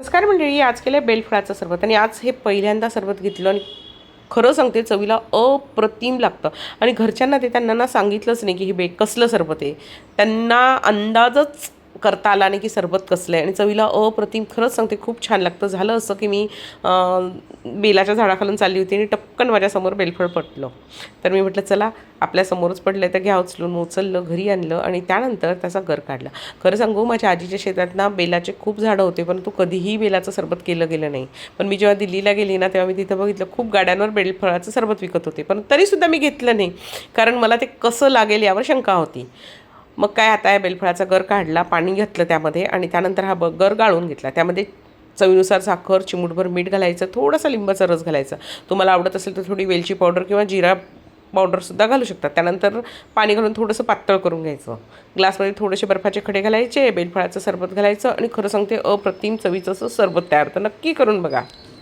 नमस्कार मंडळी, आज केलं बेलफळाचं सरबत आणि आज हे पहिल्यांदा सरबत घेतलं आणि खरं सांगते चवीला अप्रतिम लागतं. आणि घरच्यांना ते त्यांना ना सांगितलंच नाही की हे कसलं सरबत आहे. त्यांना अंदाजच करता आला नाही की सरबत कसलं आहे आणि चवीला अप्रतिम. खरंच सांगते खूप छान लागतं. झालं असं की मी बेलाच्या झाडाखालून चालली होती आणि टपकन माझ्यासमोर बेलफळ पडलं. तर मी म्हटलं चला आपल्यासमोरच पडलं तर घ्या उचलून. उचललं, घरी आणलं आणि त्यानंतर त्याचा गर काढला. खरं सांगू, माझ्या आजीच्या शेतात ना बेलाचे खूप झाडं होते, परंतु कधीही बेलाचं सरबत केलं गेलं नाही. पण मी जेव्हा दिल्लीला गेली ना तेव्हा मी तिथं बघितलं खूप गाड्यांवर बेलफळाचं सरबत विकत होते, पण तरीसुद्धा मी घेतलं नाही, कारण मला ते कसं लागेल यावर शंका होती. मग काय, आता या बेलफळाचा गर काढला, पाणी घातलं त्यामध्ये आणि त्यानंतर हा गर गाळून घेतला. त्यामध्ये चवीनुसार साखर, चिमूटभर मीठ घालायचं, थोडासा लिंबाचा रस घालायचा. तुम्हाला आवडत असेल तर थोडी वेलची पावडर किंवा जिरा पावडरसुद्धा घालू शकतात. त्यानंतर पाणी घालून थोडंसं पातळ करून घ्यायचं. ग्लासमध्ये थोडेसे बर्फाचे खडे घालायचे, बेलफळाचं सरबत घालायचं आणि खरं सांगते अप्रतिम चवीचं असं सरबत तयार होतं. नक्की करून बघा.